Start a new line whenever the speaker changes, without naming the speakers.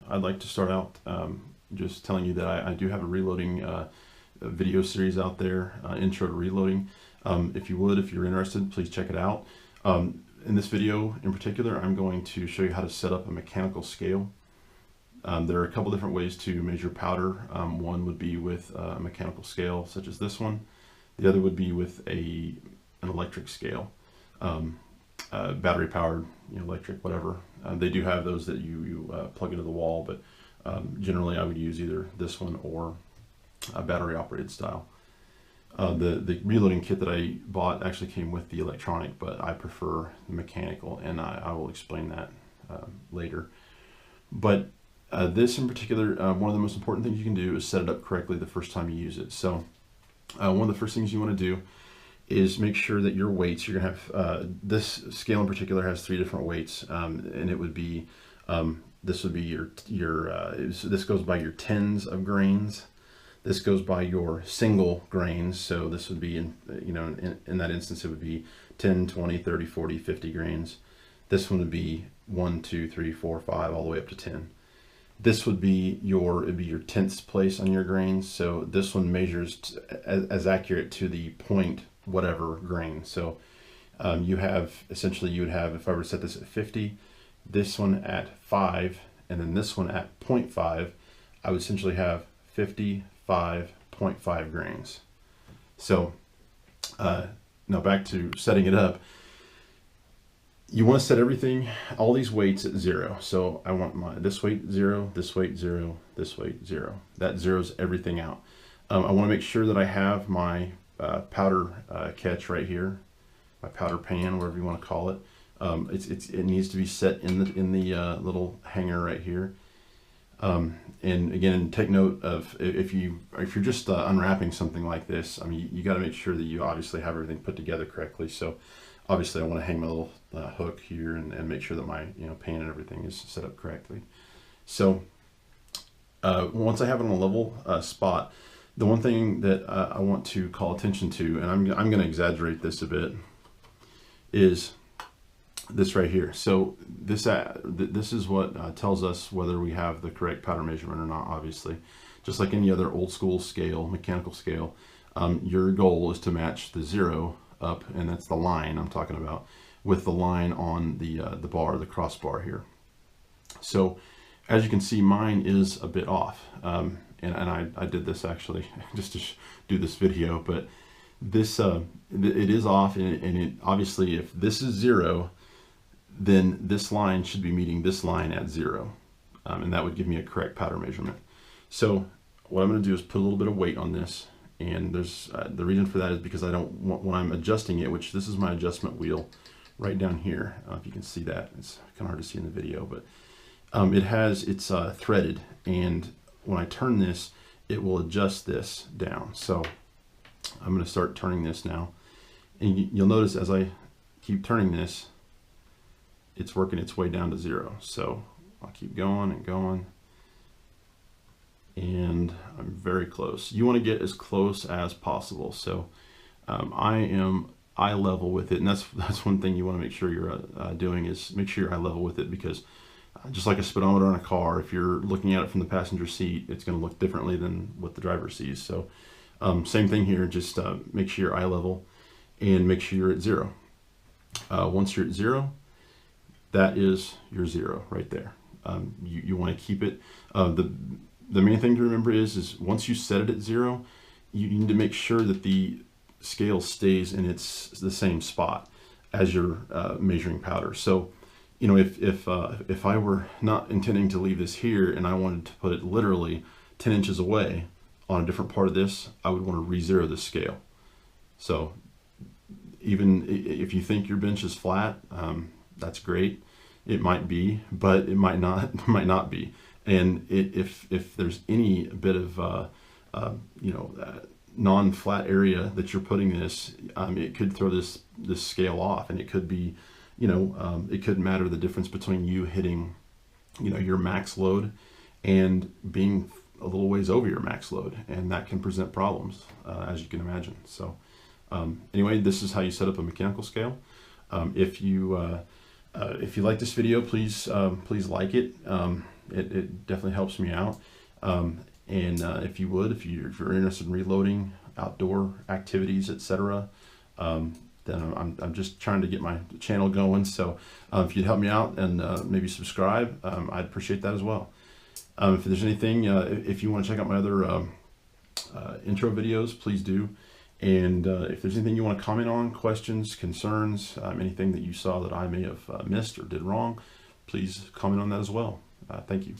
I'd like to start out just telling you that I do have a reloading video series out there, intro to reloading. If you're interested, please check it out. In this video in particular, I'm going to show you how to set up a mechanical scale. There are a couple different ways to measure powder. One would be with a mechanical scale such as this one. The other would be with an electric scale, battery powered, electric, whatever. They do have those that you plug into the wall, but generally I would use either this one or a battery operated style. The reloading kit that I bought actually came with the electronic, but I prefer the mechanical, and I will explain that later. But this in particular, one of the most important things you can do is set it up correctly the first time you use it. So one of the first things you want to do is make sure that your weights, you're going to have, this scale in particular has 3 different weights, and it would be, this would be this goes by your tens of grains. This goes by your single grains. So this would be, in that instance, it would be 10, 20, 30, 40, 50 grains. This one would be 1, 2, 3, 4, 5, all the way up to 10. This would be it'd be your tenths place on your grains. So this one measures as accurate to the point whatever grain. So you would have, if I were to set this at 50, this one at 5, and then this one at 0.5, I would essentially have 55.5 grains. So now back to setting it up. You want to set everything, all these weights at 0. So I want this weight 0, this weight 0, this weight 0. That zeroes everything out. I want to make sure that I have my powder catch right here, my powder pan, whatever you want to call it. It needs to be set in the little hanger right here. And again, take note of if you're just unwrapping something like this. I mean, you got to make sure that you obviously have everything put together correctly. So obviously, I want to hang my little hook here and make sure that my pan and everything is set up correctly. So once I have it on a level spot, the one thing that I want to call attention to, and I'm going to exaggerate this a bit, is this right here. So this is what tells us whether we have the correct powder measurement or not. Obviously, just like any other old school scale, mechanical scale, your goal is to match the 0 up, and that's the line I'm talking about, with the line on the bar, the crossbar here. So as you can see, mine is a bit off, and I did this actually just to do this video, but this it is off, and it obviously, if this is 0, then this line should be meeting this line at 0, and that would give me a correct powder measurement. So what I'm going to do is put a little bit of weight on this, and there's the reason for that is because I don't want, when I'm adjusting it, which this is my adjustment wheel right down here. If you can see that, it's kind of hard to see in the video, but it's threaded, and when I turn this, it will adjust this down. So I'm going to start turning this now, and you'll notice as I keep turning this, it's working its way down to 0. So I'll keep going and going, and I'm very close. You want to get as close as possible. So I am eye level with it, and that's one thing you want to make sure you're doing, is make sure you're eye level with it, because just like a speedometer on a car, if you're looking at it from the passenger seat, it's going to look differently than what the driver sees. So same thing here, just make sure you're eye level and make sure you're at 0. Once you're at 0, that is your 0 right there. You want to keep it. The main thing to remember is once you set it at 0, you need to make sure that the scale stays in the same spot as you're measuring powder. So if I were not intending to leave this here and I wanted to put it literally 10 inches away on a different part of this, I would want to re-zero the scale. So even if you think your bench is flat, that's great. It might be, but it might not be. And if there's any bit of non-flat area that you're putting this, it could throw this scale off, and it could be, it could matter the difference between you hitting, your max load and being a little ways over your max load, and that can present problems, as you can imagine. So anyway, this is how you set up a mechanical scale. If you like this video, please like it. It definitely helps me out. And if you're interested in reloading, outdoor activities, etc., then I'm just trying to get my channel going. So if you'd help me out and maybe subscribe, I'd appreciate that as well. If there's anything, if you want to check out my other intro videos, please do. And if there's anything you want to comment on, questions, concerns, anything that you saw that I may have missed or did wrong, please comment on that as well. Thank you.